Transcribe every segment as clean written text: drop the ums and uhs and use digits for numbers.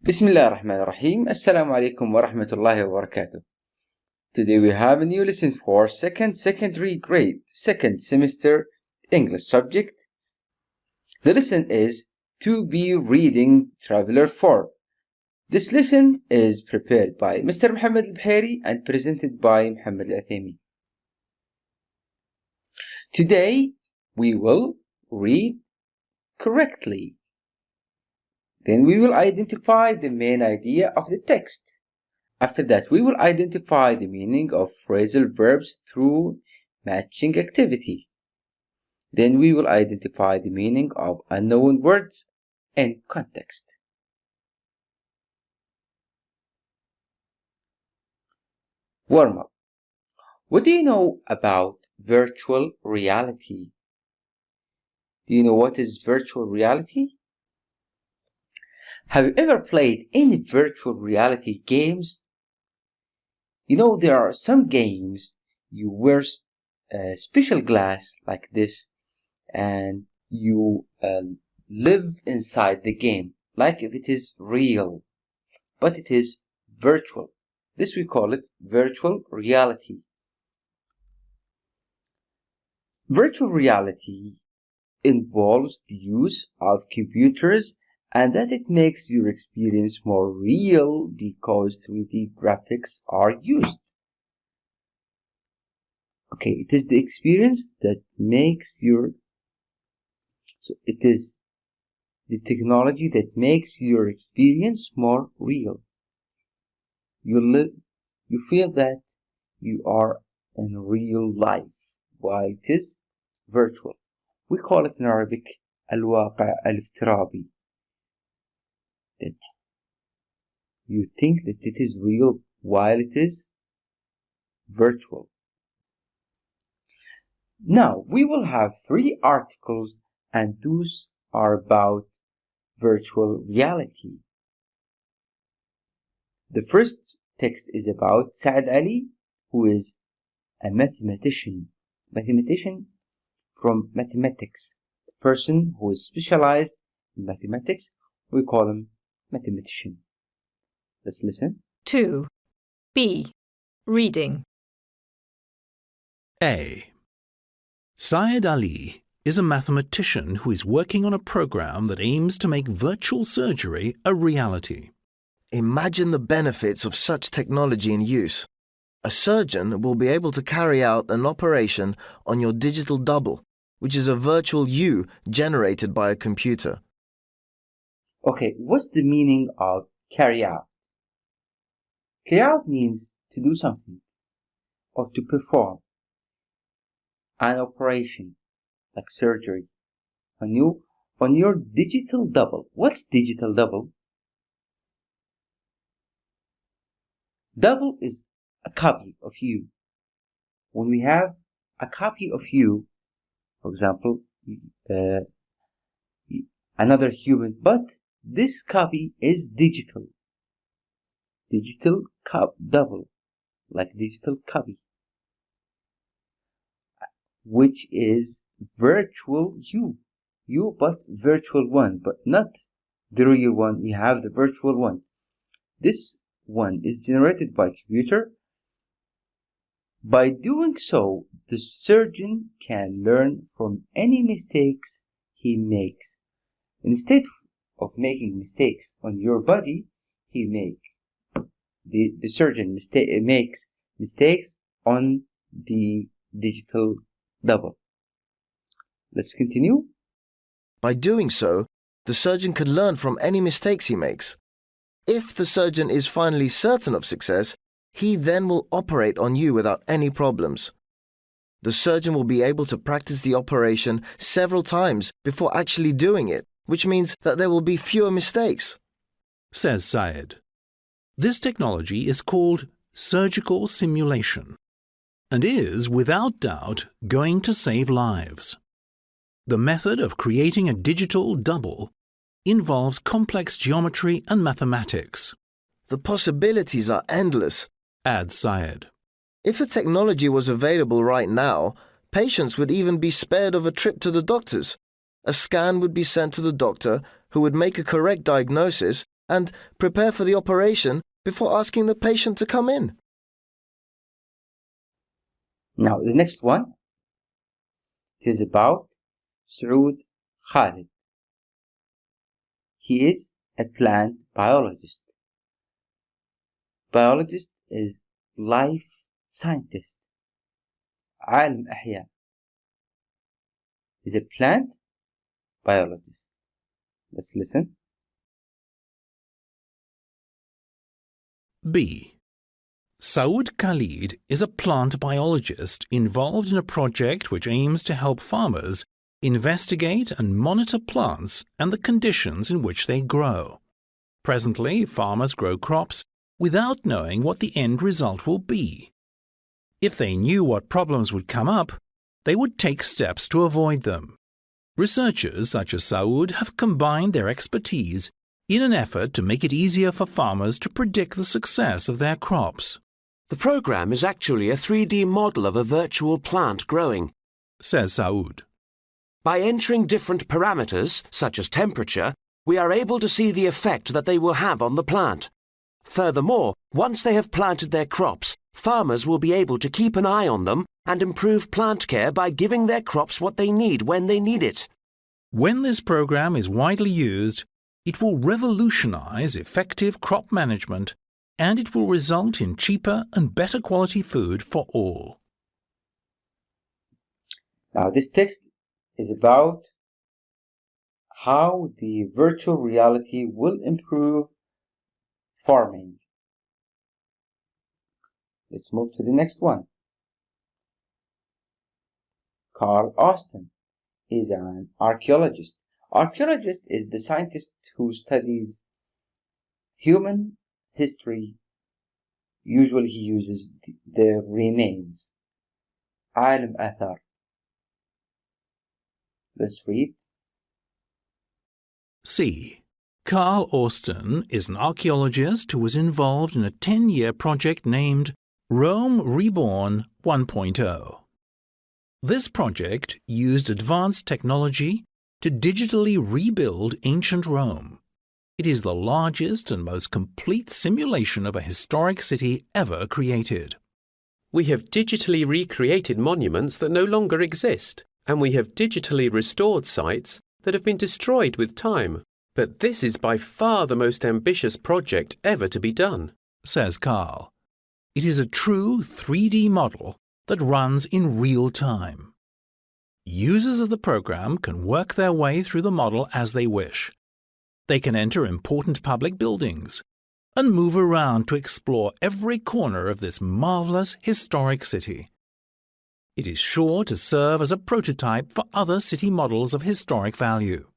بسم الله الرحمن الرحيم. السلام عليكم ورحمة الله وبركاته. Today we have a new lesson for second secondary grade, second semester English subject. The lesson is To Be Reading Traveler 4. This lesson is prepared by Mr. Muhammad al-Bheri and presented by Muhammad al-Athami. Today we will read correctly. Then we will identify the main idea of the text. After that, we will identify the meaning of phrasal verbs through matching activity. Then we will identify the meaning of unknown words in context. Warm up. What do you know about virtual reality? Do you know what is virtual reality? Have you ever played any virtual reality games? You know, there are some games you wear a special glass like this and you live inside the game like if it is real, but it is virtual. This we call it virtual reality. Virtual reality involves the use of computers and that it makes your experience more real because 3D graphics are used. Okay, it is the experience that makes it is the technology that makes your experience more real. You feel that you are in real life while it is virtual. We call it in Arabic الواقع الافتراضي. That you think that it is real while it is virtual. Now we will have 3 articles and those are about virtual reality. The first text is about Saad Ali, who is a mathematician from mathematics. The person who is specialized in mathematics, we call him mathematician. Let's listen. 2. B. Reading. A. Syed Ali is a mathematician who is working on a program that aims to make virtual surgery a reality. Imagine the benefits of such technology in use. A surgeon will be able to carry out an operation on your digital double, which is a virtual you generated by a computer. Okay, what's the meaning of carry out? Carry out means to do something or to perform an operation like surgery on your digital double. What's digital double? Double is a copy of you. When we have a copy of you, for example, another human, but this copy is digital. Digital double, like digital copy, which is virtual you, but virtual one, but not the real one. We have the virtual one. This one is generated by computer. By doing so, the surgeon can learn from any mistakes he makes. Instead of making mistakes on your body, the surgeon makes mistakes on the digital double. Let's continue. By doing so, the surgeon can learn from any mistakes he makes. If the surgeon is finally certain of success, he then will operate on you without any problems. The surgeon will be able to practice the operation several times before actually doing it, which means that there will be fewer mistakes. Says Syed. This technology is called surgical simulation and is, without doubt, going to save lives. The method of creating a digital double involves complex geometry and mathematics. The possibilities are endless, adds Syed. If the technology was available right now, patients would even be spared of a trip to the doctors. A scan would be sent to the doctor, who would make a correct diagnosis and prepare for the operation before asking the patient to come in. Now, the next one, it is about Saud Khalid. He is a plant biologist. Biologist is life scientist. عالم أحياء is a plant biologist. Let's listen. B. Saud Khalid is a plant biologist involved in a project which aims to help farmers investigate and monitor plants and the conditions in which they grow. Presently, farmers grow crops without knowing what the end result will be. If they knew what problems would come up, they would take steps to avoid them. Researchers such as Saud have combined their expertise in an effort to make it easier for farmers to predict the success of their crops. The program is actually a 3D model of a virtual plant growing, says Saud. By entering different parameters, such as temperature, we are able to see the effect that they will have on the plant. Furthermore, once they have planted their crops, farmers will be able to keep an eye on them and improve plant care by giving their crops what they need when they need it. When this program is widely used, it will revolutionize effective crop management, and it will result in cheaper and better quality food for all. Now, this text is about how the virtual reality will improve farming. Let's move to the next one. Carl Austin is an archaeologist. Archaeologist is the scientist who studies human history. Usually he uses the remains. عالم آثار. Let's read. C. Carl Austin is an archaeologist who was involved in a 10-year project named Rome Reborn 1.0. This project used advanced technology to digitally rebuild ancient Rome. It is the largest and most complete simulation of a historic city ever created. We have digitally recreated monuments that no longer exist, and we have digitally restored sites that have been destroyed with time. But this is by far the most ambitious project ever to be done, says Carl. It is a true 3D model that runs in real time. Users of the program can work their way through the model as they wish. They can enter important public buildings and move around to explore every corner of this marvelous historic city. It is sure to serve as a prototype for other city models of historic value.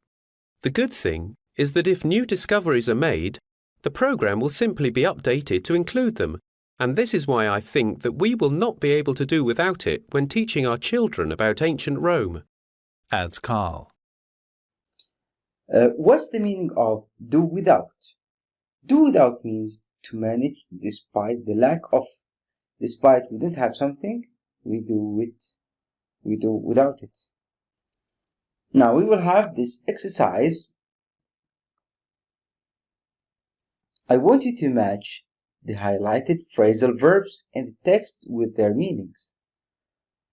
The good thing is that if new discoveries are made, the program will simply be updated to include them, and this is why I think that we will not be able to do without it when teaching our children about ancient Rome, adds Carl. What's the meaning of do without? Do without means to manage despite the lack of. Despite we don't have something, we do without it. Now we will have this exercise. I want you to match the highlighted phrasal verbs in the text with their meanings.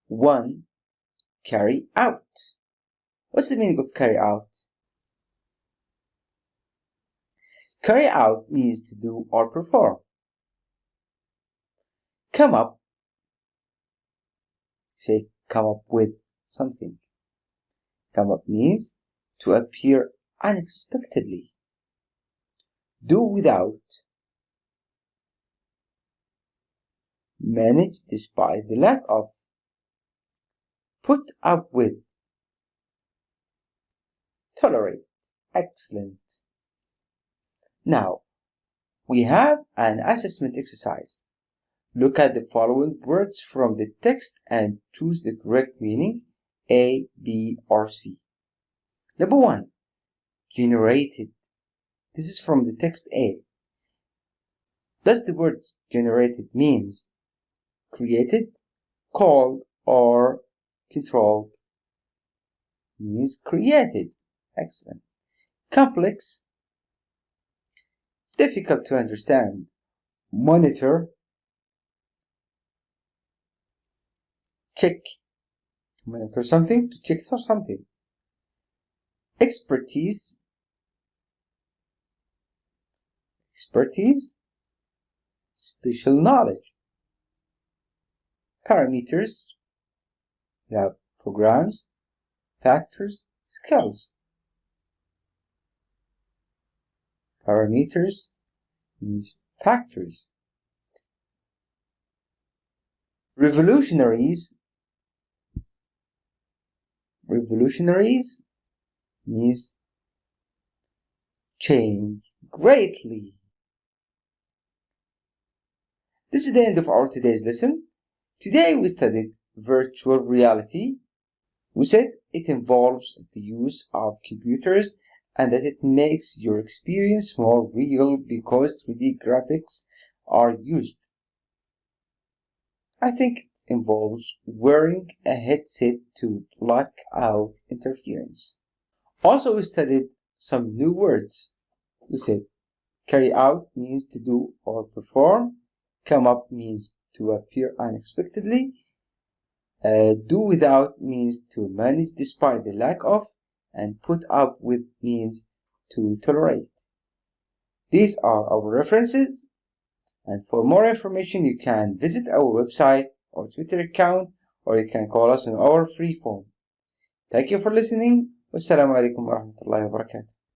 1. Carry out. What's the meaning of carry out? Carry out means to do or perform. Come up. Say come up with something. Come up means to appear unexpectedly. Do without. Manage despite the lack of. Put up with. Tolerate. Excellent. Now, we have an assessment exercise. Look at the following words from the text and choose the correct meaning, A, B, or C. Number 1. Generated. This is from the text A. Does the word generated means created, called, or controlled? Means created. Excellent. Complex. difficult to understand. Monitor, check, to monitor something, to check for something. Expertise, special knowledge. Parameters, we have programs, factors, skills. Parameters means factors. Revolutionaries means change greatly. This is the end of our today's lesson. Today we studied virtual reality. We said it involves the use of computers and that it makes your experience more real because 3D graphics are used. I think it involves wearing a headset to block out interference. Also, we studied some new words. We said carry out means to do or perform. Come up means to appear unexpectedly. Do without means to manage despite the lack of. And put up with means to tolerate. These are our references. And for more information, you can visit our website or Twitter account, or you can call us on our free phone. Thank you for listening. Wassalamu alaikum wa rahmatullahi wa barakatuh.